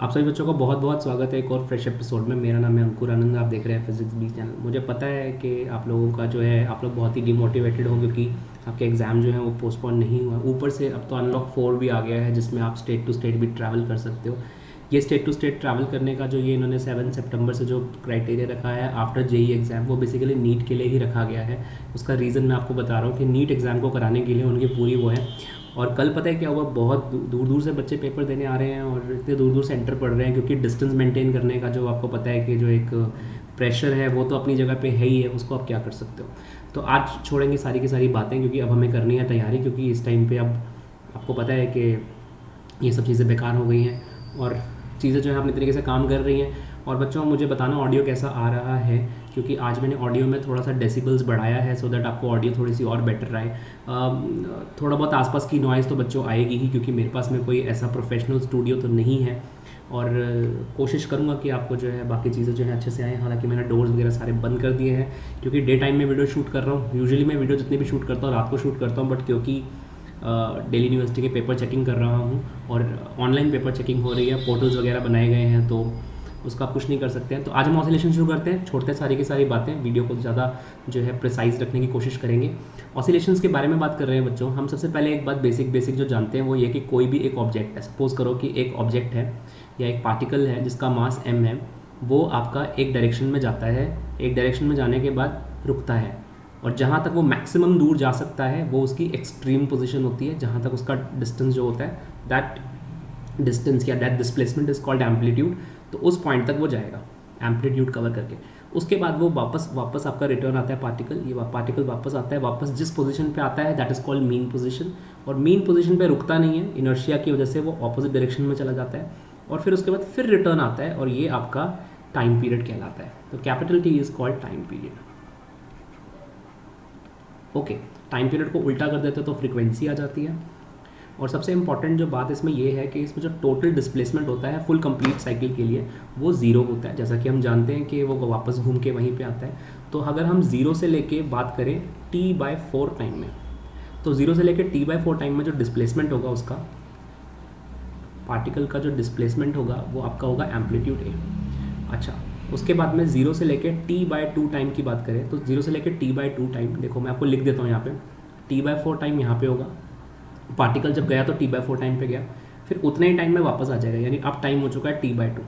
आप सभी बच्चों का बहुत बहुत स्वागत है एक और फ्रेश एपिसोड में। मेरा नाम है अंकुर आनंद, आप देख रहे हैं फिजिक्स बी चैनल। मुझे पता है कि आप लोगों का जो है आप लोग बहुत ही डिमोटिवेटेड हो क्योंकि आपके एग्ज़ाम जो है वो पोस्टपोन नहीं हुआ। ऊपर से अब तो अनलॉक 4 भी आ गया है जिसमें आप स्टेट टू स्टेट भी ट्रैवल कर सकते हो। ये स्टेट टू स्टेट ट्रैवल करने का जो ये इन्होंने 7 सितंबर से जो क्राइटेरिया रखा है आफ्टर जेई एग्ज़ाम, वो बेसिकली नीट के लिए ही रखा गया है। उसका रीज़न मैं आपको बता रहा हूँ कि नीट एग्ज़ाम को कराने के लिए उनकी पूरी वो है। और कल पता है क्या हुआ, बहुत दूर दूर से बच्चे पेपर देने आ रहे हैं और इतने दूर दूर सेंटर पढ़ रहे हैं क्योंकि डिस्टेंस मेंटेन करने का जो आपको पता है कि जो एक प्रेशर है वो तो अपनी जगह पे है ही है, उसको आप क्या कर सकते हो। तो आज छोड़ेंगे सारी की सारी बातें क्योंकि अब हमें करनी है तैयारी, क्योंकि इस टाइम पे अब आपको पता है कि ये सब चीज़ें बेकार हो गई हैं और चीज़ें जो है अपने तरीके से काम कर रही हैं। और बच्चों मुझे बताना ऑडियो कैसा आ रहा है, क्योंकि आज मैंने ऑडियो में थोड़ा सा डेसिबल्स बढ़ाया है सो दैट आपको ऑडियो थोड़ी सी और बेटर आए। थोड़ा बहुत आसपास की नॉइज़ तो बच्चों आएगी ही, क्योंकि मेरे पास में कोई ऐसा प्रोफेशनल स्टूडियो तो नहीं है। और कोशिश करूँगा कि आपको जो है बाकी चीज़ें जो है अच्छे से आएँ। हालांकि मैंने डोर्स वगैरह सारे बंद कर दिए हैं क्योंकि डे टाइम में वीडियो शूट कर रहा हूँ। यूजुअली मैं वीडियो जितनी भी शूट करता हूँ रात को शूट करता हूँ, बट क्योंकि दिल्ली यूनिवर्सिटी के पेपर चेकिंग कर रहा हूँ और ऑनलाइन पेपर चेकिंग हो रही है, पोर्टल्स वगैरह बनाए गए हैं, तो उसका आप कुछ नहीं कर सकते हैं। तो आज हम ऑसिलेशन शुरू करते हैं, छोड़ते हैं सारी की सारी बातें, वीडियो को ज़्यादा जो है प्रिसाइज रखने की कोशिश करेंगे। ऑसिलेशंस के बारे में बात कर रहे हैं बच्चों। हम सबसे पहले एक बात बेसिक जो जानते हैं वो ये कि कोई भी एक ऑब्जेक्ट है, सपोज करो कि एक ऑब्जेक्ट है या एक पार्टिकल है जिसका मास m है, वो आपका एक डायरेक्शन में जाता है, एक डायरेक्शन में जाने के बाद रुकता है और जहाँ तक वो मैक्सिमम दूर जा सकता है वो उसकी एक्सट्रीम पोजीशन होती है। जहाँ तक उसका डिस्टेंस जो होता है, दैट डिस्टेंस या that displacement is called amplitude. तो उस पॉइंट तक वो जाएगा एम्पलीट्यूड कवर करके। उसके बाद वो वापस आपका रिटर्न आता है पार्टिकल, ये पार्टिकल वापस आता है, वापस जिस पोजीशन पे आता है that is called mean position. और मीन पोजीशन पे रुकता नहीं है, इनर्शिया की वजह से वो ऑपोजिट डायरेक्शन में चला जाता है और फिर उसके बाद फिर रिटर्न आता है और ये आपका टाइम पीरियड कहलाता है। तो capital T is called time period. Okay, time period को उल्टा कर देते तो फ्रीक्वेंसी आ जाती है। और सबसे इंपॉर्टेंट जो बात इसमें ये है कि इसमें जो टोटल डिस्प्लेसमेंट होता है फुल कंप्लीट साइकिल के लिए वो ज़ीरो होता है, जैसा कि हम जानते हैं कि वो वापस घूम के वहीं पे आता है। तो अगर हम ज़ीरो से लेके बात करें t/4 टाइम में, तो ज़ीरो से लेके t/4 टाइम में जो डिस्प्लेसमेंट होगा उसका, पार्टिकल का जो डिस्प्लेसमेंट होगा वो आपका होगा एम्पलीट्यूड ए। अच्छा, उसके बाद में ज़ीरो से लेके t/2 टाइम की बात करें तो ज़ीरो से लेके t/2 टाइम, देखो मैं आपको लिख देता हूँ यहाँ पे, t/4 टाइम यहाँ पे होगा। पार्टिकल जब गया तो t/4 टाइम पे गया, फिर उतने ही टाइम में वापस आ जाएगा, यानी अब टाइम हो चुका है t/2।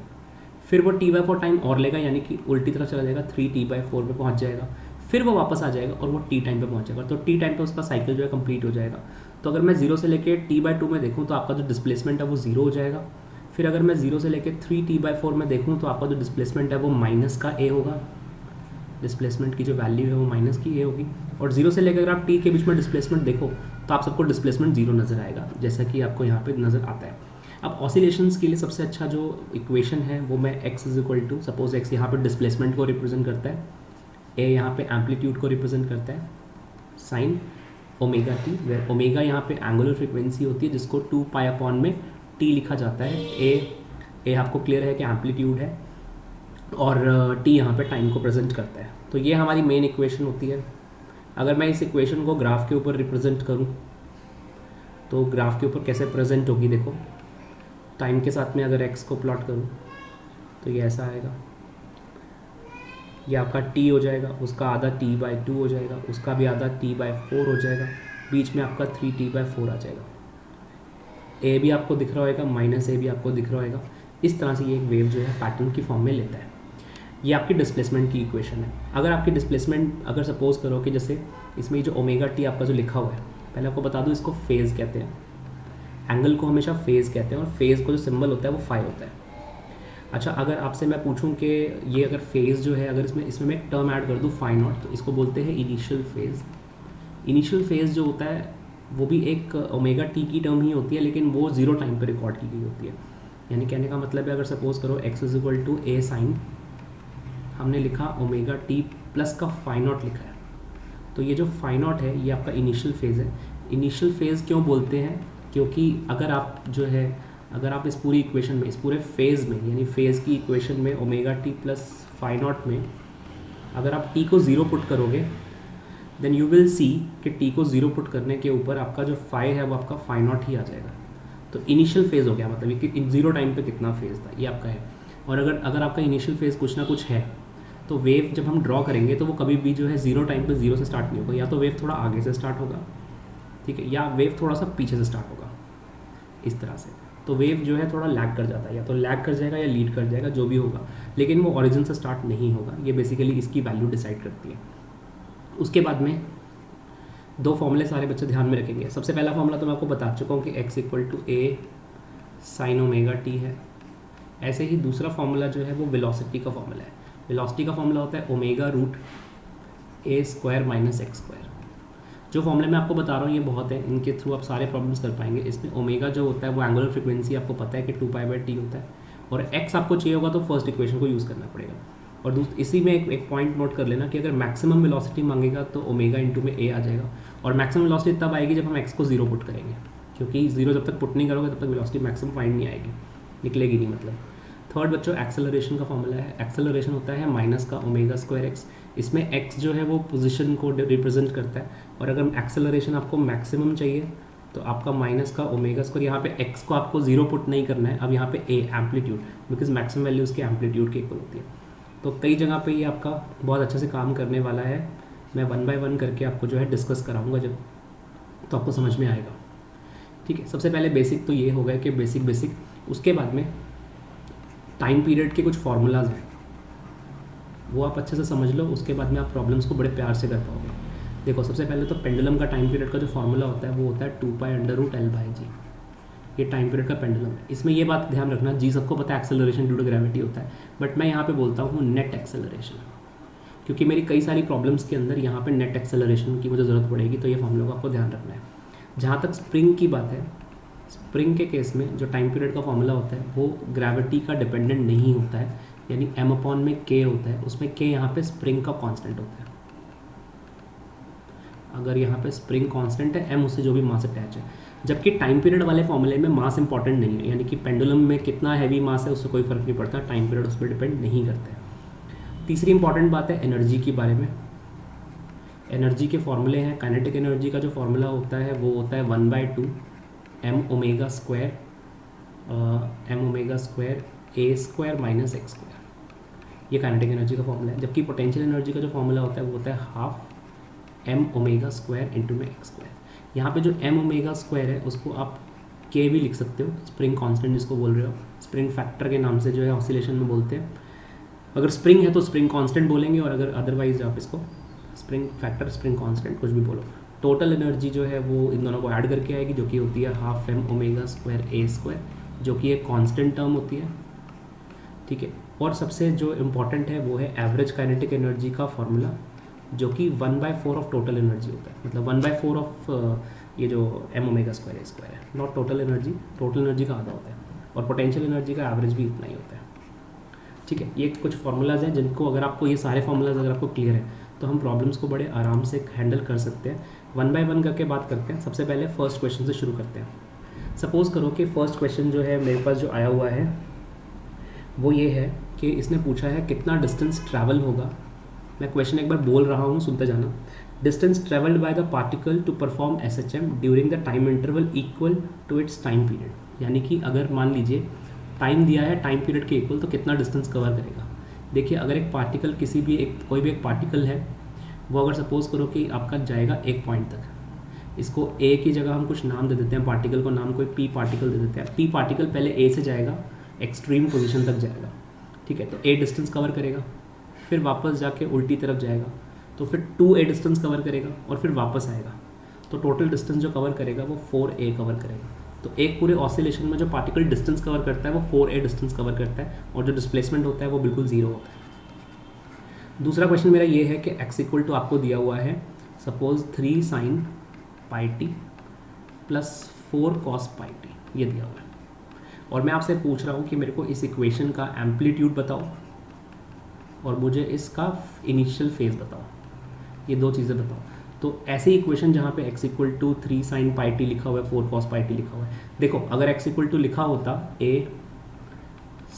फिर वो t/4 टाइम और लेगा, यानी कि उल्टी तरफ चला जाएगा, 3t/4 पे पहुँच जाएगा, फिर वो वापस आ जाएगा और वो t टाइम पे पहुँच जाएगा। तो t टाइम पे उसका साइकिल जो है कंप्लीट हो जाएगा। तो अगर मैं ज़ीरो से लेके t/2 में देखूँ तो आपका जो डिस्प्लेसमेंट है वो ज़ीरो हो जाएगा। फिर अगर मैं ज़ीरो से लेके 3t/4 में देखूँ तो आपका जो डिस्प्लेसमेंट है वो माइनस का a होगा, डिस्प्लेसमेंट की जो वैल्यू है वो माइनस की a होगी। और जीरो से लेकर अगर आप t के बीच में डिस्प्लेसमेंट देखो तो आप सबको डिस्प्लेसमेंट जीरो नज़र आएगा, जैसा कि आपको यहाँ पे नज़र आता है। अब ऑसिलेशंस के लिए सबसे अच्छा जो इक्वेशन है वो मैं x is equal to, suppose x यहाँ पे डिस्प्लेसमेंट को रिप्रेजेंट करता है, a यहाँ पे एम्पलीट्यूड को रिप्रेजेंट करता है, sine omega t, where omega यहाँ पे एंगुलर फ्रिक्वेंसी होती है जिसको 2π में t लिखा जाता है। a आपको क्लियर है कि एम्पलीट्यूड है और t यहाँ पे टाइम को प्रेजेंट करता है। तो ये हमारी मेन इक्वेशन होती है। अगर मैं इस इक्वेशन को ग्राफ के ऊपर रिप्रेजेंट करूं तो ग्राफ के ऊपर कैसे प्रेजेंट होगी, देखो टाइम के साथ में अगर x को प्लॉट करूं तो ये ऐसा आएगा, ये आपका t हो जाएगा, उसका आधा t/2 हो जाएगा, उसका भी आधा t/4 हो जाएगा, बीच में आपका 3t/4 आ जाएगा। a भी आपको दिख रहा होगा, माइनस a भी आपको दिख रहा होगा। इस तरह से ये एक वेव जो है पैटर्न की फॉर्म में लेता है। ये आपकी डिस्प्लेसमेंट की इक्वेशन है। अगर आपकी डिस्प्लेसमेंट, अगर सपोज करो कि जैसे इसमें जो ओमेगा टी आपका जो लिखा हुआ है, पहले आपको बता दूं इसको फेज़ कहते हैं, एंगल को हमेशा फेज़ कहते हैं और फेज़ को जो सिंबल होता है वो फाई होता है। अच्छा, अगर आपसे मैं पूछूं कि ये अगर फेज़ जो है, अगर इसमें मैं एक टर्म ऐड कर दूं फाई नॉट, तो इसको बोलते हैं इनिशियल फेज़। इनिशियल फेज़ जो होता है वो भी एक ओमेगा टी की टर्म ही होती है, लेकिन वो ज़ीरो टाइम पर रिकॉर्ड की गई होती है। यानी कहने का मतलब है, अगर सपोज करो x is equal to a sine, हमने लिखा ओमेगा टी प्लस का फाई नॉट लिखा है, तो ये जो फाई नॉट है ये आपका इनिशियल फेज़ है। इनिशियल फेज़ क्यों बोलते हैं, क्योंकि अगर आप जो है, अगर आप इस पूरी इक्वेशन में, इस पूरे फेज़ में, यानी फेज़ की इक्वेशन में omega t plus phi naught में अगर आप टी को ज़ीरो पुट करोगे देन यू विल सी कि टी को ज़ीरो पुट करने के ऊपर आपका जो फाई है वो आपका फाई नॉट ही आ जाएगा। तो इनिशियल फेज़ हो गया, मतलब कि जीरो टाइम पे कितना फेज़ था ये आपका है। और अगर आपका इनिशियल फेज़ कुछ ना कुछ है तो वेव जब हम ड्रॉ करेंगे तो वो कभी भी जो है जीरो टाइम पे जीरो से स्टार्ट नहीं होगा, या तो वेव थोड़ा आगे से स्टार्ट होगा, ठीक है, या वेव थोड़ा सा पीछे से स्टार्ट होगा, इस तरह से। तो वेव जो है थोड़ा लैग कर जाता है, या तो लैग कर जाएगा या लीड कर जाएगा, जो भी होगा, लेकिन वो ओरिजिन से स्टार्ट नहीं होगा। ये बेसिकली इसकी वैल्यू डिसाइड करती है। उसके बाद में दो फॉर्मूले सारे बच्चे ध्यान में रखेंगे। सबसे पहला फॉर्मूला तो मैं आपको बता चुका हूँ कि x equal to a sine omega t है। ऐसे ही दूसरा फॉर्मूला जो है वो वेलोसिटी का फॉर्मूला है। वेलोसिटी का फॉर्मूला होता है ओमेगा रूट ए स्क्वायर माइनस एक्स स्क्वायर। जो फॉर्मूले मैं आपको बता रहा हूँ ये बहुत है, इनके थ्रू आप सारे प्रॉब्लम्स कर पाएंगे। इसमें ओमेगा जो होता है वो एंगुलर फ्रिक्वेंसी आपको पता है कि 2π/t होता है, और एक्स आपको चाहिए होगा तो फर्स्ट इक्वेशन को यूज़ करना पड़ेगा। और इसी में एक पॉइंट नोट कर लेना कि अगर मैक्सिमम वेलोसिटी मांगेगा तो ओमेगा इंटू में ए आ जाएगा, और मैक्सिमम वेलोसिटी तब आएगी जब हम एक्स को जीरो पुट करेंगे, क्योंकि जीरो जब तक पुट नहीं करोगे तब तक वेलोसिटी मैक्सिमम फाइंड नहीं आएगी, निकलेगी नहीं मतलब। थर्ड बच्चों एक्सेलरेशन का फॉर्मूला है। एक्सेलरेशन होता है माइनस का ओमेगा स्क्वायर एक्स। इसमें एक्स जो है वो पोजीशन को रिप्रेजेंट करता है, और अगर एक्सेलरेशन आपको मैक्सिमम चाहिए तो आपका माइनस का ओमेगा स्क्वायर, यहाँ पे एक्स को आपको जीरो पुट नहीं करना है, अब यहाँ पे A amplitude, because maximum value उसके एम्पलीट्यूड के इक्वल होती है। तो कई जगह पे ये आपका बहुत अच्छे से काम करने वाला है। मैं 1 बाय 1 करके आपको जो है डिस्कस कराऊंगा जब, तो आपको समझ में आएगा, ठीक है। सबसे पहले बेसिक तो ये हो गया कि बेसिक, उसके बाद में टाइम पीरियड के कुछ फार्मूलाज हैं, वो आप अच्छे से समझ लो, उसके बाद में आप प्रॉब्लम्स को बड़े प्यार से कर पाओगे। देखो सबसे पहले तो पेंडुलम का टाइम पीरियड का जो फार्मूला होता है वो होता है 2π√L/g। ये टाइम पीरियड का पेंडुलम है। इसमें ये बात ध्यान रखना, जी सबको पता है एक्सेलरेशन ड्यू टू ग्रेविटी होता है, बट मैं यहाँ पे बोलता हूँ नेट एक्सेलरेशन, क्योंकि मेरी कई सारी प्रॉब्लम्स के अंदर यहाँ पे नेट एक्सेलरेशन की मुझे ज़रूरत पड़ेगी, तो ये फार्मूला को आपको ध्यान रखना है। जहाँ तक स्प्रिंग की बात है, स्प्रिंग के केस में जो टाइम पीरियड का फॉर्मूला होता है वो ग्रेविटी का डिपेंडेंट नहीं होता है, यानी m/k होता है, उसमें k यहाँ पे स्प्रिंग का कांस्टेंट होता है। अगर यहाँ पे स्प्रिंग कांस्टेंट है, m उससे जो भी मास अटैच है, जबकि टाइम पीरियड वाले फॉर्मूले में मास इंपॉर्टेंट नहीं है, यानी कि पेंडुलम में कितना हैवी मास है उससे कोई फर्क नहीं पड़ता, टाइम पीरियड उस पर डिपेंड नहीं करता है। तीसरी इंपॉर्टेंट बात है एनर्जी के बारे में। एनर्जी के फॉर्मूले हैं, काइनेटिक एनर्जी का जो फॉर्मूला होता है वो होता है 1/2 m omega square a square minus x square, ये काइनेटिक एनर्जी का फॉर्मूला है। जबकि पोटेंशियल एनर्जी का जो फॉर्मूला होता है वो होता है half m omega square into में एक्स स्क्वायर। यहाँ पे जो m ओमेगा स्क्वायर है उसको आप k भी लिख सकते हो, स्प्रिंग कांस्टेंट जिसको बोल रहे हो, स्प्रिंग फैक्टर के नाम से जो है ऑसिलेशन में बोलते हैं। अगर स्प्रिंग है तो स्प्रिंग कांस्टेंट बोलेंगे, और अगर अदरवाइज आप इसको स्प्रिंग फैक्टर, स्प्रिंग कांस्टेंट कुछ भी बोलो। टोटल एनर्जी जो है वो इन दोनों को ऐड करके आएगी, जो कि होती है half m omega square a square, जो कि एक कांस्टेंट टर्म होती है, ठीक है। और सबसे जो इम्पॉर्टेंट है वो है एवरेज काइनेटिक एनर्जी का फॉर्मूला, जो कि 1/4 ऑफ टोटल एनर्जी होता है, मतलब 1/4 ऑफ ये जो m omega square a square है, नॉट टोटल एनर्जी का आधा होता है, और पोटेंशियल एनर्जी का एवरेज भी इतना ही होता है, ठीक है। ये कुछ फार्मूलाज हैं जिनको अगर आपको ये सारे फार्मूलाज अगर आपको क्लियर है तो हम प्रॉब्लम्स को बड़े आराम से हैंडल कर सकते हैं। 1 बाय 1 करके बात करते हैं। सबसे पहले फर्स्ट क्वेश्चन से शुरू करते हैं। सपोज़ करो कि फर्स्ट क्वेश्चन जो है मेरे पास जो आया हुआ है वो ये है कि इसने पूछा है कितना डिस्टेंस ट्रैवल होगा। मैं क्वेश्चन एक बार बोल रहा हूँ, सुनते जाना। Distance travelled by the particle to perform SHM during the time interval equal to its time period. यानी कि अगर मान लीजिए टाइम दिया है टाइम पीरियड के इक्वल, तो कितना डिस्टेंस कवर करेगा। देखिए अगर एक पार्टिकल कोई भी एक पार्टिकल है, वो अगर सपोज़ करो कि आपका जाएगा एक पॉइंट तक, इसको ए की जगह हम कुछ नाम दे देते हैं, पार्टिकल को नाम कोई पी पार्टिकल दे देते हैं। पी पार्टिकल पहले ए से जाएगा, एक्सट्रीम पोजीशन तक जाएगा, ठीक है, तो ए डिस्टेंस कवर करेगा, फिर वापस जाके उल्टी तरफ जाएगा, तो फिर 2a डिस्टेंस कवर करेगा, और फिर वापस आएगा, तो टोटल डिस्टेंस जो कवर करेगा वो 4a कवर करेगा। तो एक पूरे ऑसिलेशन में जो पार्टिकल डिस्टेंस कवर करता है वो 4a डिस्टेंस कवर करता है, और जो डिस्प्लेसमेंट होता है वो बिल्कुल ज़ीरो होता है। दूसरा क्वेश्चन मेरा ये है कि x इक्वल टू आपको दिया हुआ है suppose 3 sin πt plus 4 cos πt, ये दिया हुआ है, और मैं आपसे पूछ रहा हूँ कि मेरे को इस इक्वेशन का एम्पलीट्यूड बताओ और मुझे इसका इनिशियल फेज बताओ, ये दो चीज़ें बताओ। तो ऐसी इक्वेशन जहाँ पे x equal to 3 sin πt लिखा हुआ है, 4 cos πt लिखा हुआ है, देखो अगर x इक्वल टू लिखा होता a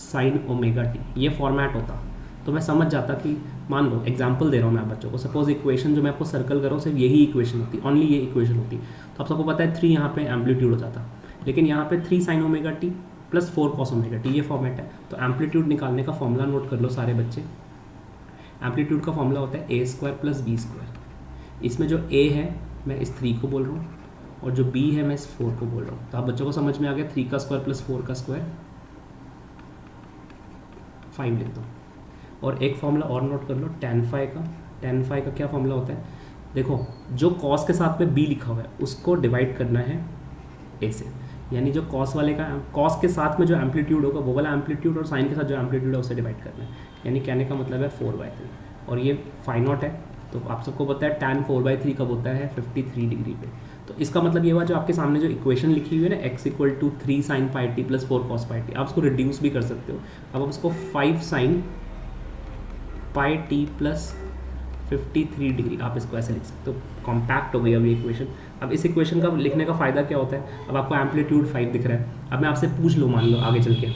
sin ओमेगा t, ये फॉर्मेट होता तो मैं समझ जाता कि, मान लो एग्जाम्पल दे रहा हूँ मैं आप बच्चों को, सपोज इक्वेशन जो मैं आपको सर्कल कर रहा हूँ सिर्फ यही इक्वेशन होती, ओनली ये इक्वेशन होती, तो आप सबको पता है 3 यहाँ पे एम्पलीट्यूड हो जाता। लेकिन यहाँ पे 3 sin omega t plus 4 cos omega T ये फॉर्मेट है। तो एम्पलीट्यूड निकालने का फॉर्मूला नोट कर लो सारे बच्चे। एम्पलीट्यूड का फॉर्मूला होता है a² + b²। इसमें जो a है मैं इस 3 को बोल रहा हूँ और जो b है मैं इस 4 को बोल रहा हूँ। तो आप बच्चों को समझ में आ गया, 3 का स्क्वायर प्लस 4 का स्क्वायर 5 लिख दो। और एक फॉर्मूला और नोट कर लो tan phi का। tan phi का क्या फॉर्मूला होता है, देखो जो cos के साथ में b लिखा हुआ है उसको डिवाइड करना है a से, यानी जो cos वाले का cos के साथ में जो एम्पलीट्यूड होगा वो वाला एम्पलीट्यूड और साइन के साथ जो एम्पलीट्यूड है उसे डिवाइड करना है, यानी कहने का मतलब है 4/3। और ये फाई नॉट है, तो आप सबको पता है tan 4/3 कब होता है, 53 डिग्री पे। तो इसका मतलब ये हुआ जो आपके सामने जो इक्वेशन लिखी हुई है ना x = 3 sin pi t + 4 cos pi t, आप उसको रिड्यूस भी कर सकते हो। अब आप उसको 5 sin pi t + 53 डिग्री आप इसको ऐसे लिख सकते हो। कॉम्पैक्ट हो गई अब ये इक्वेशन। अब इस इक्वेशन का लिखने का फ़ायदा क्या होता है, अब आपको एम्पलीट्यूड 5 दिख रहा है। अब मैं आपसे पूछ लूँ, मान लो आगे चल के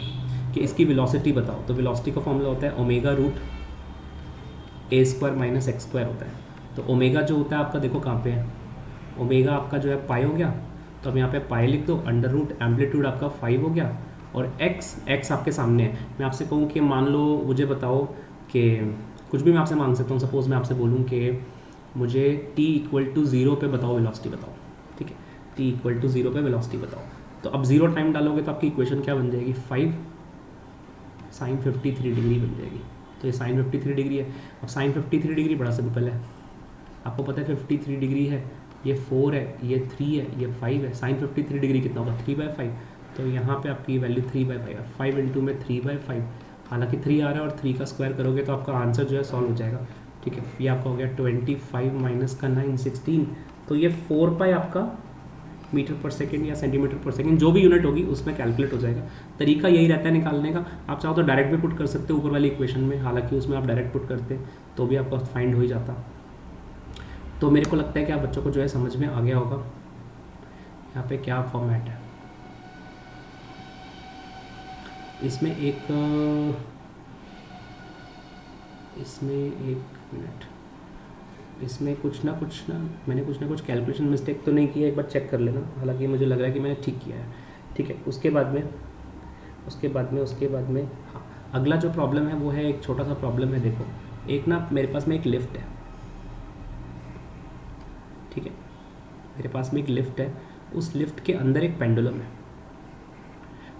कि इसकी वेलोसिटी बताओ, तो वेलोसिटी का फॉर्मूला होता है ओमेगा रूट a² - x² होता है। तो ओमेगा जो होता है आपका देखो कहाँ पे है, ओमेगा आपका जो है पाई हो गया, तो अब यहाँ पे पाई लिख दो, अंडर रूट एम्पलीट्यूड आपका 5 हो गया और x आपके सामने है। मैं आपसे कहूँ कि मान लो मुझे बताओ कि कुछ भी मैं आपसे मांग सकता हूँ, सपोज़ मैं आपसे बोलूँ कि मुझे t = 0 पे बताओ वेलोसिटी बताओ, ठीक है, t = 0 पे वेलोसिटी बताओ। तो अब 0 टाइम डालोगे तो आपकी इक्वेशन क्या बन जाएगी, 5 sin 53 डिग्री बन जाएगी। तो ये sin 53 डिग्री है। अब sin 53 डिग्री बड़ा सिंपल है, आपको पता है 53 डिग्री है, ये 4 है, ये 3 है, ये 5 है। sin 53 डिग्री कितना होगा, 3/5। तो यहाँ पे आपकी वैल्यू 3/5 है, 5 × में 3/5। हालांकि 3 आ रहा है और 3 का स्क्वायर करोगे तो आपका आंसर जो है सॉल्व हो जाएगा, ठीक है। ये आपका हो गया 25 - 9 16। तो ये 4π आपका मीटर/सेकंड या सेंटीमीटर/सेकंड जो भी यूनिट होगी उसमें कैलकुलेट हो जाएगा। तरीका यही रहता है निकालने का। आप चाहो तो डायरेक्ट भी पुट कर सकते हो ऊपर वाली इक्वेशन में, हालांकि उसमें आप डायरेक्ट पुट करते तो भी आपका फाइंड हो ही जाता। तो मेरे को लगता है कि आप बच्चों को जो है समझ में आ गया होगा यहाँ पे क्या फॉर्मेट है। इसमें एक मिनट, इसमें कुछ ना मैंने कुछ ना कुछ कैलकुलेशन मिस्टेक तो नहीं किया, एक बार चेक कर लेना। हालांकि मुझे लग रहा है कि मैंने ठीक किया है, ठीक है। उसके बाद में हाँ, अगला जो प्रॉब्लम है वो है एक छोटा सा प्रॉब्लम है। देखो एक ना मेरे पास में एक लिफ्ट है, ठीक है, मेरे पास में एक लिफ्ट है, उस लिफ्ट के अंदर एक पेंडुलम है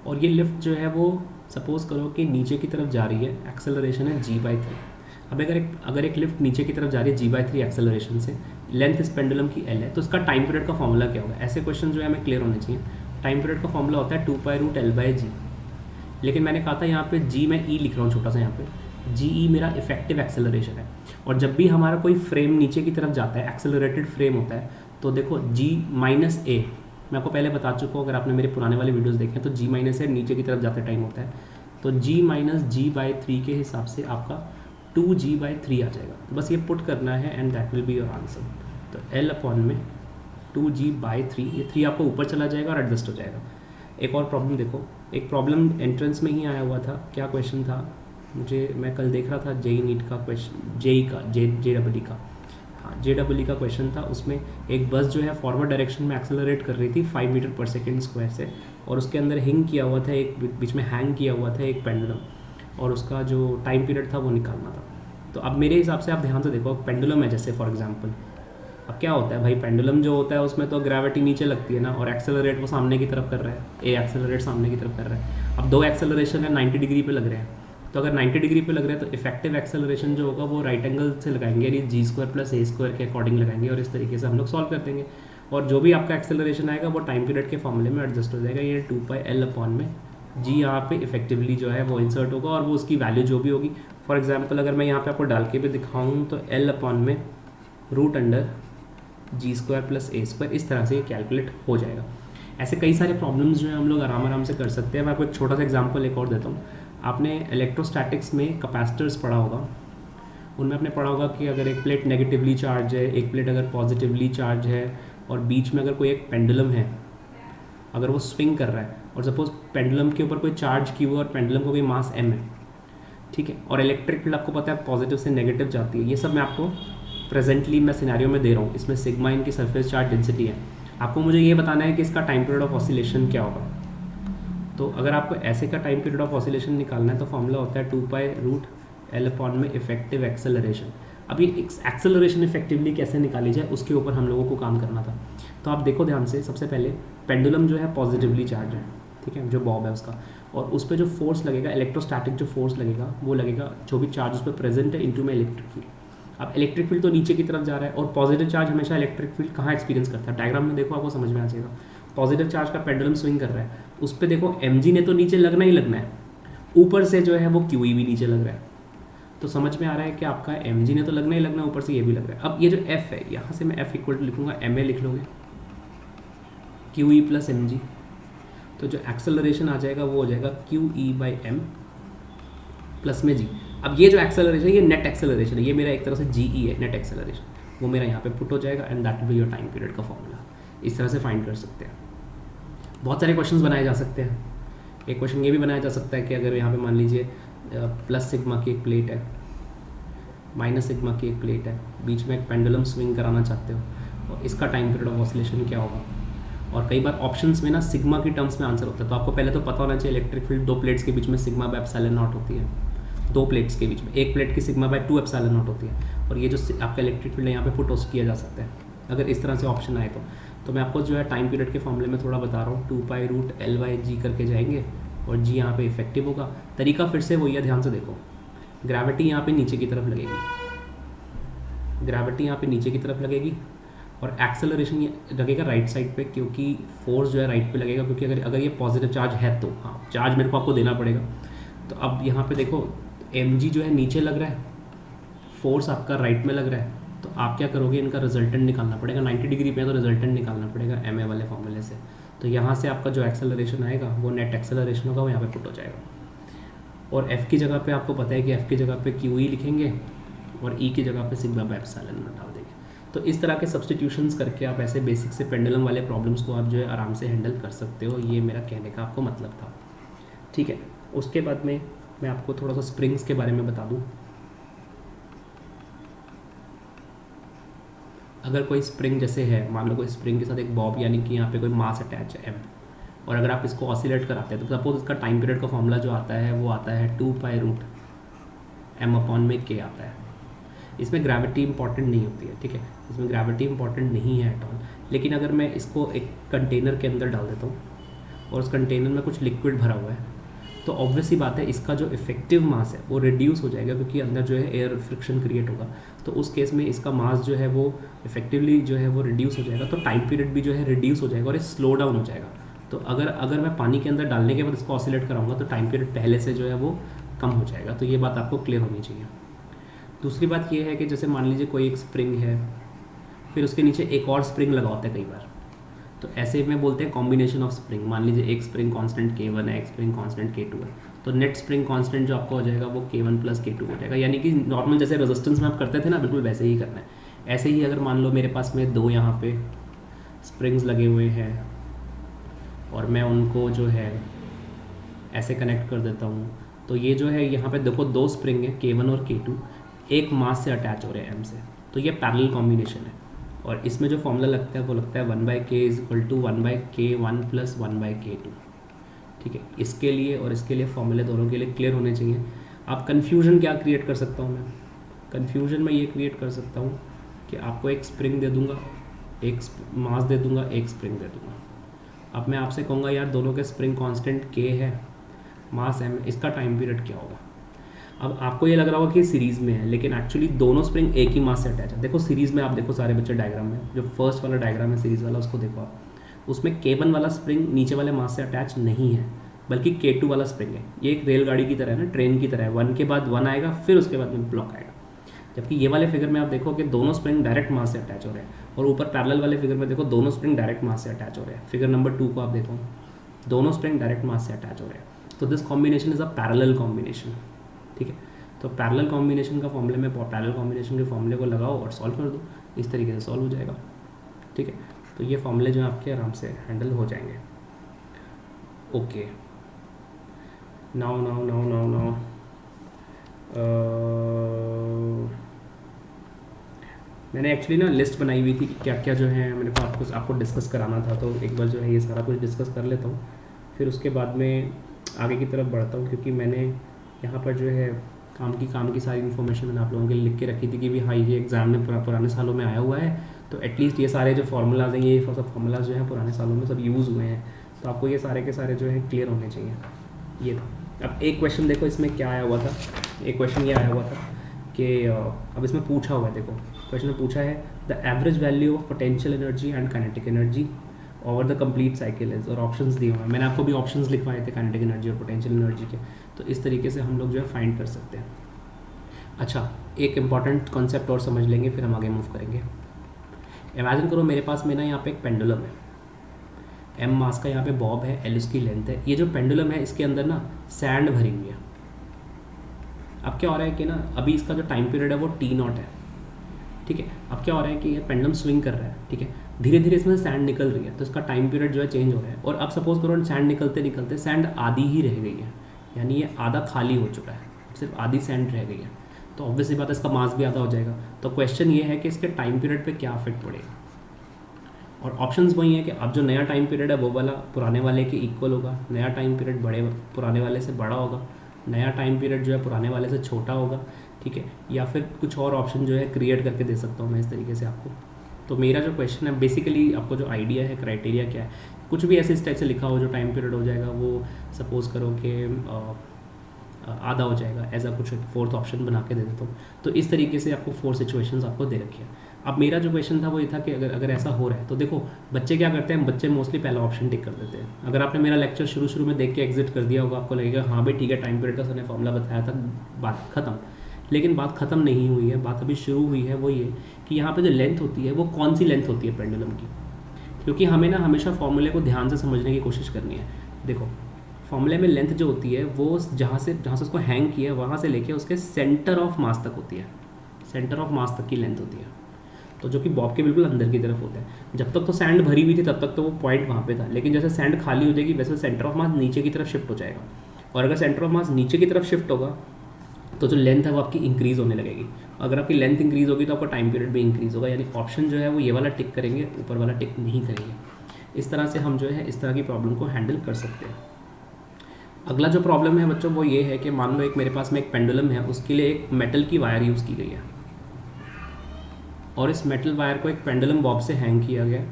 और ये लिफ्ट जो है वो सपोज़ करो कि नीचे की तरफ जा रही है, एक्सेलरेशन है g/3। अब अगर एक लिफ्ट नीचे की तरफ जा रही है g/3 एक्सेलरेशन से, लेंथ इस पेंडुलम की l है, तो इसका टाइम पीरियड का फॉर्मूला क्या होगा। ऐसे क्वेश्चन जो है हमें क्लियर होने चाहिए। टाइम पीरियड का फॉर्मूला होता है 2π√L/g। लेकिन मैंने कहा था यहाँ पे g मैं e लिख रहा हूँ छोटा सा, यहाँ पे GE मेरा इफेक्टिव एक्सेलरेशन है। और जब भी हमारा कोई फ्रेम नीचे की तरफ जाता है, एक्सेलरेटेड फ्रेम होता है, तो देखो g - a, मैं आपको पहले बता चुका हूँ, अगर आपने मेरे पुराने वाले वीडियोस देखे हैं तो g - a नीचे की तरफ जाते टाइम होता है, तो g - g/3 के हिसाब से आपका 2g/3 आ जाएगा। तो बस ये पुट करना है and that will be your answer. तो L/2g/3, ये 3 आपको ऊपर चला जाएगा और एडजस्ट हो जाएगा। एक और प्रॉब्लम देखो, एक प्रॉब्लम एंट्रेंस में ही आया हुआ था। क्या क्वेश्चन था, मैं कल देख रहा था जेई नीट का क्वेश्चन, जेई का JEE का, हाँ JEE का क्वेश्चन था। उसमें एक बस जो है फॉरवर्ड डायरेक्शन में एक्सेलरेट कर रही थी 5 मीटर/सेकंड² से, और उसके अंदर हिंग किया हुआ था, एक बीच में हैंग किया हुआ था एक पेंडुलम, और उसका जो टाइम पीरियड था वो निकालना था। तो अब मेरे हिसाब से आप ध्यान से देखो, पेंडुलम है जैसे फॉर एग्जांपल, अब क्या होता है भाई, पेंडुलम जो होता है उसमें तो ग्रेविटी नीचे लगती है ना, और एक्सेलरेट वो सामने की तरफ कर रहा है, एक्सेलरेट सामने की तरफ कर रहा है। अब 2 एक्सेलरेशन है 90 डिग्री पे लग रहे हैं, तो अगर 90 डिग्री पे लग रहे हैं तो इफेक्टिव एक्सेलरेशन जो होगा वो राइट एंगल से लगाएंगे, यानी g² + a² के अकॉर्डिंग लगाएंगे, और इस तरीके से हम लोग सॉल्व कर देंगे। और जो भी आपका एक्सेलरेशन आएगा वो टाइम पीरियड के फॉर्मूले में एडजस्ट हो जाएगा। ये 2πL/में g यहाँ पे इफेक्टिवली जो है वो इंसर्ट होगा, और वो उसकी वैल्यू जो भी होगी, फॉर एग्जाम्पल अगर मैं यहाँ पे आपको डाल के भी दिखाऊँ तो L/में √g² + a², इस तरह से ये कैलकुलेट हो जाएगा। ऐसे कई सारे प्रॉब्लम्स जो है हम लोग आराम से कर सकते हैं। मैं आपको एक छोटा सा एग्जांपल एक और देता हूँ। आपने इलेक्ट्रोस्टैटिक्स में कैपेसिटर्स पढ़ा होगा, उनमें आपने पढ़ा होगा कि अगर एक प्लेट नेगेटिवली चार्ज है, एक प्लेट अगर पॉजिटिवली चार्ज है, और बीच में अगर कोई एक पेंडुलम है, अगर वो स्विंग कर रहा है, और सपोज पेंडुलम के ऊपर कोई चार्ज की हुआ और पेंडुलम को कोई मास m है, ठीक है, और इलेक्ट्रिक फील्ड आपको पता है पॉजिटिव से नेगेटिव जाती है। ये सब मैं आपको प्रेजेंटली मैं सिनेरियो में दे रहा हूँ। इसमें सिग्मा इनकी सरफेस चार्ज डेंसिटी है। आपको मुझे ये बताना है कि इसका टाइम पीरियड ऑफ ऑसिलेशन क्या होगा। तो अगर आपको ऐसे का टाइम पीरियड ऑफ ऑसिलेशन निकालना है तो फॉर्मूला होता है 2π√L में इफेक्टिव एक्सेलरेशन। अब ये एक्सेलरेशन इफेक्टिवली कैसे निकाली जाए उसके ऊपर हम लोगों को काम करना था। तो आप देखो ध्यान से, सबसे पहले पेंडुलम जो है पॉजिटिवली चार्ज है, ठीक है, जो बॉब है उसका, और उस पर जो फोर्स लगेगा, इलेक्ट्रोस्टैटिक जो फोर्स लगेगा वो लगेगा जो भी चार्ज उस पर प्रेजेंट है इनटू में इलेक्ट्रिक फील्ड। अब इलेक्ट्रिक फील्ड तो नीचे की तरफ जा रहा है, और पॉजिटिव चार्ज हमेशा इलेक्ट्रिक फील्ड कहाँ एक्सपीरियंस करता है, डायग्राम में देखो आपको समझ में आ जाएगा। पॉजिटिव चार्ज का पेंडुलम स्विंग कर रहा है, उस पर देखो mg ने तो नीचे लगना ही लगना है, ऊपर से जो है वो QE भी नीचे लग रहा है। तो समझ में आ रहा है कि आपका mg ने तो लगना ही लगना है, ऊपर से ये भी लग रहा है। अब ये जो f है, यहाँ से मैं f इक्वल टू लिखूंगा ma, लिख लोगे QE प्लस mg, तो जो एक्सेलरेशन आ जाएगा वो हो जाएगा QE/m प्लस में g। अब ये जो एक्सेलरेशन है ये नेट एक्सेलरेशन है, ये मेरा एक तरह से GE है, नेट एक्सेलरेशन, वो मेरा यहाँ पे पुट हो जाएगा, and that will be your time period का फॉर्मूला। इस तरह से फाइंड कर सकते हैं। बहुत सारे क्वेश्चंस बनाए जा सकते हैं। एक क्वेश्चन ये भी बनाया जा सकता है कि अगर यहाँ पे मान लीजिए प्लस सिग्मा की एक प्लेट है, माइनस सिग्मा की एक प्लेट है, बीच में एक पेंडुलम स्विंग कराना चाहते हो, और इसका टाइम पीरियड ऑफ ऑसिलेशन क्या होगा। और कई बार ऑप्शंस में ना सिग्मा की टर्म्स में आंसर होता है, तो आपको पहले तो पता होना चाहिए इलेक्ट्रिक फील्ड दो प्लेट्स के बीच में सिग्मा बाय एप्सिलॉन नॉट होती है, दो प्लेट्स के बीच में, एक प्लेट की सिग्मा बाय 2 एप्सिलॉन नॉट होती है, और ये जो आपका इलेक्ट्रिक फील्ड है यहाँ पे पुट किया जा सकता है अगर इस तरह से ऑप्शन आए तो मैं आपको जो है टाइम पीरियड के फॉर्मूले में थोड़ा बता रहा हूँ, 2π√L/g करके जाएंगे, और g यहाँ पे इफेक्टिव होगा। तरीका फिर से वही है, ध्यान से देखो, ग्रेविटी यहाँ पे नीचे की तरफ लगेगी, ग्रेविटी यहाँ पे नीचे की तरफ लगेगी, और एक्सेलरेशन लगेगा राइट साइड पे, क्योंकि फोर्स जो है राइट पे लगेगा, क्योंकि अगर ये पॉजिटिव चार्ज है तो हाँ, चार्ज मेरे को आपको देना पड़ेगा। तो अब यहाँ पे देखो mg जो है नीचे लग रहा है, फोर्स आपका राइट में लग रहा है, तो आप क्या करोगे, इनका रिजल्टेंट निकालना पड़ेगा, 90 डिग्री पे है तो रिजल्टेंट निकालना पड़ेगा ma वाले फॉर्मूले से। तो यहाँ से आपका जो एक्सेलरेशन आएगा वो नेट एक्सेलरेशन होगा, वो यहाँ पे पुट हो जाएगा। और f की जगह पे आपको पता है कि f की जगह पे QE लिखेंगे, और E की जगह पे सिग्मा बाय एप्सिलॉन नॉट डाल देंगे। तो इस तरह के सब्सटीट्यूशंस करके आप ऐसे बेसिक से पेंडुलम वाले प्रॉब्लम्स को आप जो है आराम से हैंडल कर सकते हो। ये मेरा कहने का आपको मतलब था, ठीक है। उसके बाद में मैं आपको थोड़ा सा स्प्रिंग्स के बारे में बता दूँ। अगर कोई स्प्रिंग जैसे है, मान लो कोई स्प्रिंग के साथ एक बॉब यानी कि यहाँ पे कोई मास अटैच है m, और अगर आप इसको ऑसिलेट कराते हैं तो सपोज इसका टाइम पीरियड का फॉर्मूला जो आता है वो आता है 2π√m/k आता है। इसमें ग्रेविटी इंपॉर्टेंट नहीं होती है, ठीक है, इसमें ग्रेविटी इंपॉर्टेंट नहीं है एट ऑल। लेकिन अगर मैं इसको एक कंटेनर के अंदर डाल देता हूँ और उस कंटेनर में कुछ लिक्विड भरा हुआ है, तो ऑब्वियस ही बात है इसका जो इफेक्टिव मास है वो रिड्यूस हो जाएगा, क्योंकि अंदर जो है एयर फ्रिक्शन क्रिएट होगा। तो उस केस में इसका मास जो है वो इफेक्टिवली जो है वो रिड्यूस हो जाएगा, तो टाइम पीरियड भी जो है रिड्यूस हो जाएगा और ये स्लो डाउन हो जाएगा। तो अगर मैं पानी के अंदर डालने के बाद इसको ऑसिलेट कराऊंगा तो टाइम पीरियड पहले से जो है वो कम हो जाएगा। तो ये बात आपको क्लियर होनी चाहिए। दूसरी बात ये है कि जैसे मान लीजिए कोई एक स्प्रिंग है, फिर उसके नीचे एक और स्प्रिंग लगा होता है कई बार, तो ऐसे में बोलते हैं कॉम्बिनेशन ऑफ स्प्रिंग। मान लीजिए एक स्प्रिंग कांस्टेंट K1 है, एक स्प्रिंग कांस्टेंट K2 है, तो नेट स्प्रिंग कांस्टेंट जो आपका हो जाएगा वो K1 प्लस K2 हो जाएगा। यानी कि नॉर्मल जैसे रेजिस्टेंस में आप करते थे ना, बिल्कुल वैसे ही करना है। ऐसे ही अगर मान लो मेरे पास में दो यहाँ पे स्प्रिंग्स लगे हुए हैं और मैं उनको जो है ऐसे कनेक्ट कर देता हूँ, तो ये जो है यहाँ पे देखो दो स्प्रिंग है K1 और K2, एक मास से अटैच हो रहे हैं M से, तो ये पैरेलल कॉम्बिनेशन है। और इसमें जो फॉर्मूला लगता है वो लगता है 1/k = 1/k1 + 1/k2, ठीक है। इसके लिए और इसके लिए फॉर्मूले दोनों के लिए क्लियर होने चाहिए। आप कन्फ्यूजन क्या क्रिएट कर सकता हूँ मैं, कन्फ्यूजन में ये क्रिएट कर सकता हूँ कि आपको एक स्प्रिंग दे दूँगा, एक मास दे दूँगा, एक स्प्रिंग दे दूँगा। अब मैं आपसे कहूँगा यार दोनों के स्प्रिंग कांस्टेंट K है, मास M, इसका टाइम पीरियड क्या होगा। अब आपको ये लग रहा होगा कि सीरीज़ में है, लेकिन एक्चुअली दोनों स्प्रिंग एक ही मास से अटैच है। देखो सीरीज़ में आप देखो सारे बच्चे डायग्राम में, जो फर्स्ट वाला डायग्राम है सीरीज़ वाला उसको देखो आप, उसमें K1 वाला स्प्रिंग नीचे वाले मास से अटैच नहीं है, बल्कि K2 वाला स्प्रिंग है। ये एक रेलगाड़ी की तरह है ना, ट्रेन की तरह है, 1 के बाद 1 आएगा, फिर उसके बाद में ब्लॉक आएगा। जबकि ये वाले फिगर में आप देखो कि दोनों स्प्रिंग डायरेक्ट मास से अटैच हो रहे हैं, और ऊपर पैरेलल वाले फिगर में देखो दोनों स्प्रिंग डायरेक्ट मास से अटैच हो रहे हैं। फिगर नंबर 2 को आप देखो, दोनों स्प्रिंग डायरेक्ट मास से अटैच हो रहे हैं। तो this combination is a parallel combination, ठीक है। तो पैरेलल कॉम्बिनेशन का फॉर्मूले में पैरेलल कॉम्बिनेशन के फॉर्मूले को लगाओ और सॉल्व कर दो, इस तरीके से सॉल्व हो जाएगा, ठीक है। तो ये फॉर्मूले जो आपके आराम से हैंडल हो जाएंगे। ओके, नाउ मैंने एक्चुअली ना लिस्ट बनाई हुई थी कि क्या क्या जो है मेरे को आपको डिस्कस कराना था, तो एक बार जो है ये सारा कुछ डिस्कस कर लेता हूँ, फिर उसके बाद में आगे की तरफ बढ़ता हूँ। क्योंकि मैंने यहाँ पर जो है काम की सारी इन्फॉर्मेशन मैंने आप लोगों के लिए लिख के रखी थी कि भी हाँ ये एग्ज़ाम में पुराने सालों में आया हुआ है, तो एटलीस्ट ये सारे जो फार्मूलाज हैं, ये सब फार्मूलाज जो हैं पुराने सालों में सब यूज़ हुए हैं, तो आपको ये सारे के सारे जो है क्लियर होने चाहिए। ये था। अब एक क्वेश्चन देखो इसमें क्या आया हुआ था, एक क्वेश्चन ये आया हुआ था कि अब इसमें पूछा हुआ है, देखो क्वेश्चन में पूछा है the average value of potential energy and kinetic energy over the complete cycle is, और ऑप्शंस दिए हुए हैं। मैंने आपको भी ऑप्शंस लिखवाए थे काइनेटिक एनर्जी और पोटेंशियल एनर्जी के, तो इस तरीके से हम लोग जो है फाइंड कर सकते हैं। अच्छा, एक इंपॉर्टेंट कॉन्सेप्ट और समझ लेंगे फिर हम आगे मूव करेंगे। इमेजिन करो मेरे पास में ना यहाँ पे एक पेंडुलम है, एम मास का यहाँ पे बॉब है, एल इसकी लेंथ है। ये जो पेंडुलम है इसके अंदर ना सैंड भरी हुई है। अब क्या हो रहा है कि ना अभी इसका जो टाइम पीरियड है वो T0 है, ठीक है। अब क्या हो रहा है कि ये पेंडुलम स्विंग कर रहा है, ठीक है, धीरे धीरे इसमें सैंड निकल रही है, तो इसका टाइम पीरियड जो है चेंज हो रहा है। और अब सपोज करो सैंड निकलते निकलते सैंड आधी ही रह गई है, यानी ये आधा खाली हो चुका है, सिर्फ आधी सैंड रह गई है, तो ऑब्वियसली बात है इसका मास भी आधा हो जाएगा। तो क्वेश्चन ये है कि इसके टाइम पीरियड पे क्या इफेक्ट पड़ेगा, और ऑप्शंस वही है कि अब जो नया टाइम पीरियड है वो वाला पुराने वाले के इक्वल होगा, नया टाइम पीरियड पुराने वाले से बड़ा होगा, नया टाइम पीरियड जो है पुराने वाले से छोटा होगा, ठीक है, या फिर कुछ और ऑप्शन जो है क्रिएट करके दे सकता हूँ मैं इस तरीके से आपको। तो मेरा जो क्वेश्चन है बेसिकली आपको जो आइडिया है, क्राइटेरिया क्या है, कुछ भी ऐसे इस टाइप से लिखा हो जो टाइम पीरियड हो जाएगा वो सपोज करो कि आधा हो जाएगा, ऐसा कुछ फोर्थ ऑप्शन बना के दे देता हूँ। तो इस तरीके से आपको 4 सिचुएशंस आपको दे रखी है। अब मेरा जो क्वेश्चन था वो ये था कि अगर ऐसा हो रहा है तो देखो बच्चे क्या करते हैं, बच्चे मोस्टली पहला ऑप्शन टिक कर देते हैं। अगर आपने मेरा लेक्चर शुरू में देख के एग्जिट कर दिया होगा, आपको लगेगा हाँ भाई ठीक है टाइम पीरियड का सर ने फॉर्मूला बताया था, बात खत्म। लेकिन बात खत्म नहीं हुई है, बात अभी शुरू हुई है। वो ये कि यहाँ पे जो लेंथ होती है वो कौन सी लेंथ होती है पेंडुलम की, क्योंकि हमें ना हमेशा फॉर्मूले को ध्यान से समझने की कोशिश करनी है। देखो फॉर्मूले में लेंथ जो होती है वो जहाँ से उसको हैंग किया है वहाँ से लेके उसके सेंटर ऑफ मास तक होती है, सेंटर ऑफ मास तक की लेंथ होती है, तो जो कि बॉब के बिल्कुल अंदर की तरफ होता है। जब तक तो सैंड भरी हुई थी तब तक तो वो पॉइंट वहाँ पे था, लेकिन जैसे सैंड खाली हो जाएगी वैसे सेंटर ऑफ मास नीचे की तरफ शिफ्ट हो जाएगा, और अगर सेंटर ऑफ मास नीचे की तरफ शिफ्ट होगा तो जो लेंथ है वो आपकी इंक्रीज होने लगेगी। अगर आपकी लेंथ इंक्रीज होगी तो आपका टाइम पीरियड भी इंक्रीज होगा, यानी ऑप्शन जो है वो ये वाला टिक करेंगे, ऊपर वाला टिक नहीं करेंगे। इस तरह से हम जो है इस तरह की प्रॉब्लम को हैंडल कर सकते हैं। अगला जो प्रॉब्लम है बच्चों वो ये है कि मान लो एक मेरे पास में एक पेंडुलम है, उसके लिए एक मेटल की वायर यूज़ की गई है, और इस मेटल वायर को एक पेंडुलम बॉब से हैंग किया गया।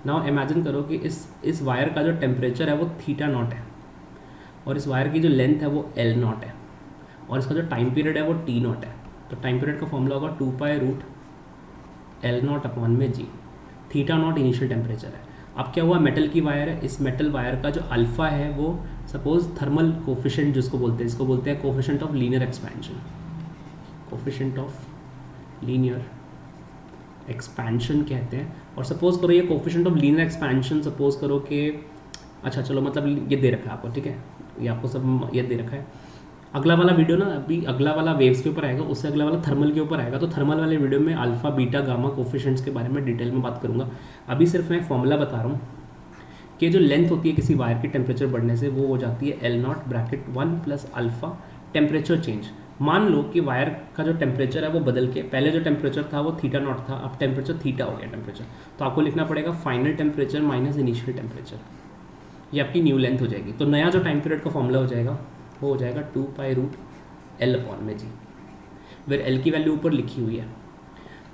नाउ इमेजिन करो कि इस वायर का जो टेम्परेचर है वो θ0 है, और इस वायर की जो लेंथ है वो L0 है, और इसका जो टाइम पीरियड है वो T0 है। तो टाइम पीरियड का फॉर्मूला होगा 2π√L0/g। θ0 इनिशियल टेम्परेचर है। अब क्या हुआ, मेटल की वायर है, इस मेटल वायर का जो अल्फ़ा है वो सपोज थर्मल कोफिशिएंट जिसको बोलते हैं, इसको बोलते हैं coefficient of linear expansion, coefficient of linear expansion कहते हैं। और सपोज करो ये coefficient of linear expansion suppose करो कि अच्छा चलो मतलब ये दे रखा है आपको, ठीक है, ये आपको सब ये दे रखा है। अगला वाला वीडियो ना अभी अगला वाला वेव्स के ऊपर आएगा, उससे अगला वाला थर्मल के ऊपर आएगा, तो थर्मल वाले वीडियो में अल्फा बीटा गामा कोफिशिएंट्स के बारे में डिटेल में बात करूंगा। अभी सिर्फ मैं फॉर्मूला बता रहा हूँ कि जो लेंथ होती है किसी वायर की टेम्परेचर बढ़ने से वो हो जाती है L0 (1 + अल्फा टेम्परेचर चेंज। मान लो कि वायर का जो टेम्परेचर है वो बदल के, पहले जो टेम्परेचर था वो θ0 था, अब टेम्परेचर थीटा हो गया टेम्परेचर, तो आपको लिखना पड़ेगा final temperature minus initial temperature, ये आपकी न्यू लेंथ हो जाएगी। तो नया जो टाइम पीरियड का फॉर्मूला हो जाएगा वो हो जाएगा 2π√L/g, वेर L की वैल्यू ऊपर लिखी हुई है।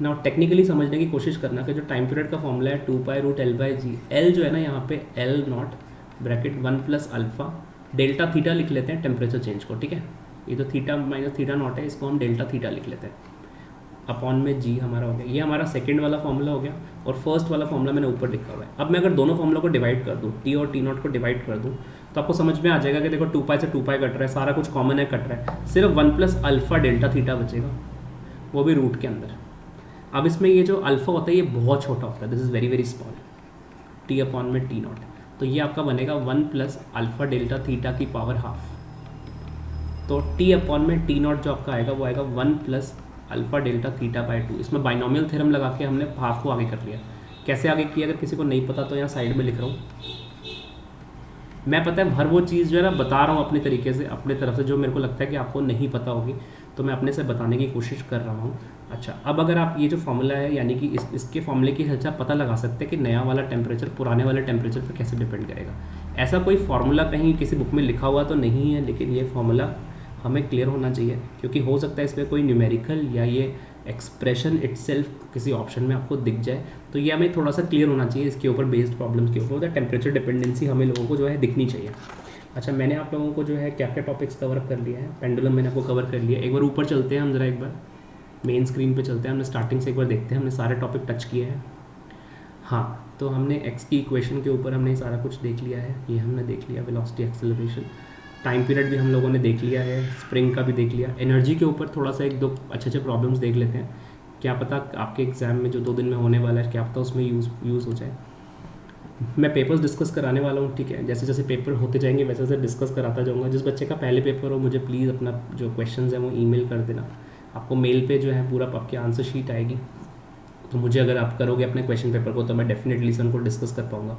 ना टेक्निकली समझने की कोशिश करना कि जो टाइम पीरियड का फॉर्मूला है 2π√L/g, L जो है ना यहाँ पे L0 (1 + अल्फा डेल्टा थीटा लिख लेते हैं टेम्परेचर चेंज को, ठीक है, ये तो थीटा माइनस θ0 है, इसको हम डेल्टा थीटा लिख लेते हैं, अपॉन में g हमारा हो गया। ये हमारा सेकंड वाला फॉर्मूला हो गया, और फर्स्ट वाला फॉर्मूला मैंने ऊपर लिखा हुआ है। अब मैं अगर दोनों फॉर्मूला को डिवाइड कर दूँ, t और t0 को डिवाइड कर दूँ, तो आपको समझ में आ जाएगा कि देखो 2π से 2π कट रहा है, सारा कुछ कॉमन है, कट रहा है, सिर्फ 1 + अल्फा डेल्टा थीटा बचेगा, वो भी रूट के अंदर। अब इसमें ये जो अल्फा होता है ये बहुत छोटा होता है, this is very very small, t/t0, तो ये आपका बनेगा 1 + अल्फा डेल्टा थीटा की पावर हाफ। तो t/t0 जो आपका आएगा वो आएगा 1 + अल्फा डेल्टा θ/2। इसमें बाइनोमियल थ्योरम लगा के हमने हाफ को आगे कर लिया। कैसे आगे किया अगर किसी को नहीं पता तो यहाँ साइड में लिख रहा हूँ मैं, पता है हर वो चीज़ जो है ना बता रहा हूँ अपने तरीके से, अपने तरफ से, जो मेरे को लगता है कि आपको नहीं पता होगी, तो मैं अपने से बताने की कोशिश कर रहा हूँ। अच्छा, अब अगर आप ये जो फॉर्मूला है यानी कि इसके फॉर्मूले की हेल्प से आप पता लगा सकते हैं कि नया वाला टेम्परेचर पुराने वाले टेम्परेचर पर कैसे डिपेंड करेगा। ऐसा कोई फार्मूला कहीं किसी बुक में लिखा हुआ तो नहीं है, लेकिन ये फार्मूला हमें क्लियर होना चाहिए, क्योंकि हो सकता है इसमें कोई न्यूमेरिकल या ये एक्सप्रेशन इटसेल्फ किसी ऑप्शन में आपको दिख जाए, तो ये हमें थोड़ा सा क्लियर होना चाहिए इसके ऊपर बेस्ड प्रॉब्लम्स के ऊपर। टेम्परेचर डिपेंडेंसी हमें लोगों को जो है दिखनी चाहिए। अच्छा, मैंने आप लोगों को जो है क्या क्या टॉपिक्स कवर कर लिया है। पेंडुलम मैंने आपको कवर कर लिया। एक बार ऊपर चलते हैं हम, ज़रा एक बार मेन स्क्रीन पे चलते हैं। हमने स्टार्टिंग से एक बार देखते हैं, हमने सारे टॉपिक टच किए हैं। हाँ, तो हमने एक्स की इक्वेशन के ऊपर हमने सारा कुछ देख लिया है। ये हमने देख लिया, वेलोसिटी, एक्सेलरेशन, टाइम पीरियड भी हम लोगों ने देख लिया है, स्प्रिंग का भी देख लिया। एनर्जी के ऊपर थोड़ा सा एक दो अच्छे प्रॉब्लम्स देख लेते हैं। क्या पता आपके एग्ज़ाम में जो 2 दिन में होने वाला है, क्या पता उसमें यूज़ हो जाए। मैं पेपर्स डिस्कस कराने वाला हूँ, ठीक है। जैसे जैसे पेपर होते जाएंगे वैसे वैसे डिस्कस कराता जाऊँगा। जिस बच्चे का पहले पेपर हो, मुझे प्लीज़ अपना जो क्वेश्चंस हैं वो ईमेल कर देना। आपको मेल पे जो है पूरा आपकी आंसर शीट आएगी, तो मुझे अगर आप करोगे अपने क्वेश्चन पेपर को तो मैं डेफिनेटली से उनको डिस्कस कर पाऊँगा।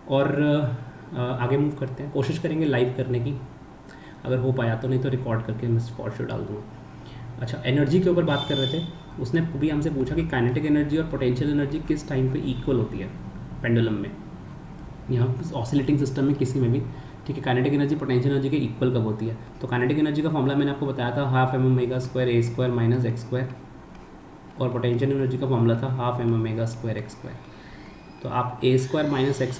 और आगे मूव करते हैं, कोशिश करेंगे लाइव करने की, अगर हो पाया तो, नहीं तो रिकॉर्ड करके मैं स्पॉट शो डाल दूँगा। अच्छा, एनर्जी के ऊपर बात कर रहे थे। उसने भी हमसे पूछा कि काइनेटिक एनर्जी और पोटेंशियल एनर्जी किस टाइम पे इक्वल होती है पेंडुलम में, यहाँ ऑसिलेटिंग सिस्टम में किसी में भी, ठीक है। काइनेटिक एनर्जी पोटेंशियल एनर्जी के इक्वल कब होती है? तो काइनेटिक एनर्जी का फॉर्मूला मैंने आपको बताया था, half m omega square a square minus x square, और पोटेंशियल एनर्जी का फॉर्मूला था half m omega square x square. तो आप a square minus x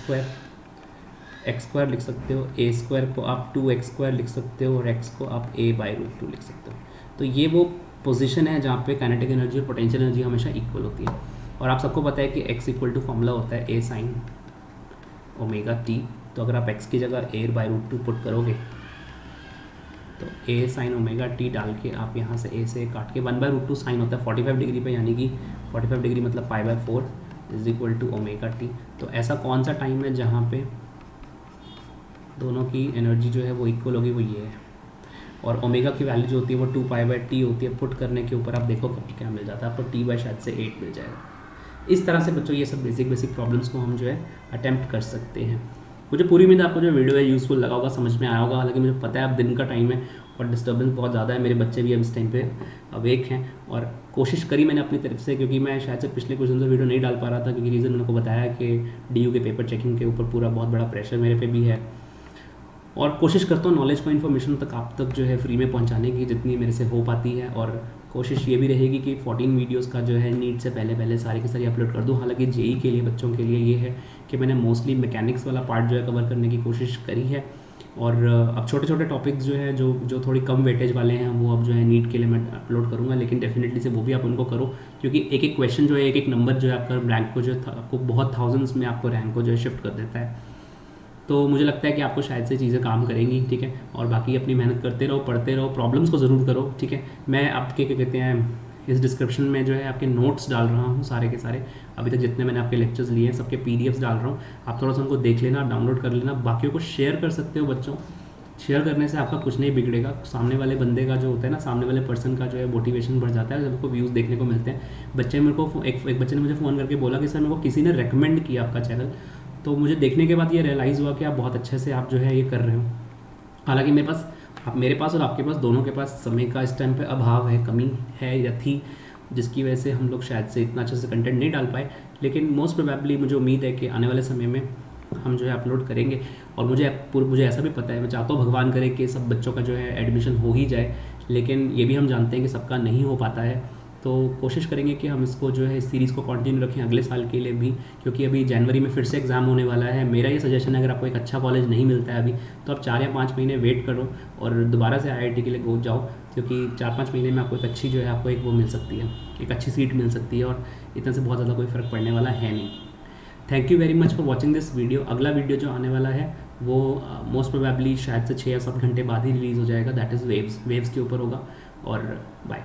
square लिख सकते हो, ए स्क्वायर को आप 2x स्क्वायर लिख सकते हो, और x को आप a/√2 लिख सकते हो। तो ये वो पोजीशन है जहाँ पे काइनेटिक एनर्जी और पोटेंशियल एनर्जी हमेशा इक्वल होती है। और आप सबको पता है कि x इक्वल टू फॉर्मूला होता है a sin ओमेगा t। तो अगर आप x की जगह a/√2 पुट करोगे तो a sin ओमेगा t डाल के आप यहाँ से a से काट के 1/√2 साइन होता है 45 डिग्री पे, यानी कि 45 डिग्री मतलब π/4 is equal to omega t। तो ऐसा कौन सा टाइम है जहाँ पे दोनों की एनर्जी जो है वो इक्वल होगी? वो ये है। और ओमेगा की वैल्यू जो होती है वो 2π/t होती है। पुट करने के ऊपर आप देखो क्या मिल जाता है आपको, t शायद से 8 मिल जाएगा। इस तरह से बच्चों ये सब बेसिक प्रॉब्लम्स को हम जो है अटैम्प्ट कर सकते हैं। मुझे पूरी उम्मीद आपको जो वीडियो है यूज़फुल लगा होगा, समझ में आया होगा। हालांकि मुझे पता है अब दिन का टाइम है और डिस्टर्बेंस बहुत ज़्यादा है, मेरे बच्चे भी अब इस टाइम पे अवेक हैं। और कोशिश करी मैंने अपनी तरफ से, क्योंकि मैं शायद से पिछले कुछ दिन से वीडियो नहीं डाल पा रहा था, क्योंकि रीज़न मैंने को बताया कि DU के पेपर चेकिंग के ऊपर पूरा बहुत बड़ा प्रेशर मेरे पे भी है। और कोशिश करता हूँ नॉलेज को, इन्फॉर्मेशन तक आप तक जो है फ्री में पहुँचाने की जितनी मेरे से हो पाती है। और कोशिश ये भी रहेगी कि 14 वीडियोस का जो है नीट से पहले सारी की सारी अपलोड कर दूँ। हालांकि JEE के लिए बच्चों के लिए ये है कि मैंने मोस्टली मैकेनिक्स वाला पार्ट जो है कवर करने की कोशिश करी है। और अब छोटे छोटे टॉपिक्स जो है जो थोड़ी कम वेटेज वाले हैं वो अब जो है नीट के लिए मैं अपलोड करूँगा। लेकिन डेफिनेटली से वो भी आप उनको करो, क्योंकि एक एक क्वेश्चन जो है, एक एक नंबर जो है आपका रैंक को जो है आपको बहुत थाउजेंड्स में आपको रैंक को जो है शिफ्ट कर देता है। तो मुझे लगता है कि आपको शायद से चीज़ें काम करेंगी, ठीक है। और बाकी अपनी मेहनत करते रहो, पढ़ते रहो, प्रॉब्लम्स को ज़रूर करो, ठीक है। मैं आपके क्या कहते हैं इस डिस्क्रिप्शन में जो है आपके नोट्स डाल रहा हूँ सारे के सारे, अभी तक जितने मैंने आपके लेक्चर्स लिए हैं सबके PDFs डाल रहा हूँ। आप थोड़ा सा उनको देख लेना, डाउनलोड कर लेना, बाकियों को शेयर कर सकते हो। बच्चों, शेयर करने से आपका कुछ नहीं बिगड़ेगा। सामने वाले बंदे का जो होता है ना, सामने वाले पर्सन का जो है मोटिवेशन बढ़ जाता है जब आपको व्यूज़ देखने को मिलते हैं। बच्चे मेरे को एक बच्चे ने मुझे फ़ोन करके बोला कि सर मेरे को किसी ने रेकमेंड किया आपका चैनल, तो मुझे देखने के बाद ये रियलाइज़ हुआ कि आप बहुत अच्छे से आप जो है ये कर रहे हो। हालांकि मेरे पास और आपके पास दोनों के पास समय का इस टाइम पे अभाव है, कमी है या थी, जिसकी वजह से हम लोग शायद से इतना अच्छे से कंटेंट नहीं डाल पाए। लेकिन मोस्ट प्रोबेबली मुझे उम्मीद है कि आने वाले समय में हम जो है अपलोड करेंगे। और मुझे ऐसा भी पता है, मैं चाहता हूँ भगवान करे कि सब बच्चों का जो है एडमिशन हो ही जाए, लेकिन ये भी हम जानते हैं कि सबका नहीं हो पाता है। तो कोशिश करेंगे कि हम इसको जो है इस सीरीज़ को कंटिन्यू रखें अगले साल के लिए भी, क्योंकि अभी जनवरी में फिर से एग्ज़ाम होने वाला है। मेरा ये सजेशन है, अगर आपको एक अच्छा कॉलेज नहीं मिलता है अभी, तो आप 4 या 5 महीने वेट करो और दोबारा से IIT के लिए go जाओ, क्योंकि 4-5 महीने में आपको एक अच्छी जो है आपको एक वो मिल सकती है, एक अच्छी सीट मिल सकती है, और इतना से बहुत ज़्यादा कोई फ़र्क पड़ने वाला है नहीं। Thank you very much for watching this video. अगला वीडियो जो आने वाला है वो मोस्ट प्रोबेबली शायद से 6 या 7 घंटे बाद ही रिलीज़ हो जाएगा। दैट इज़ वेव्स के ऊपर होगा। और बाय।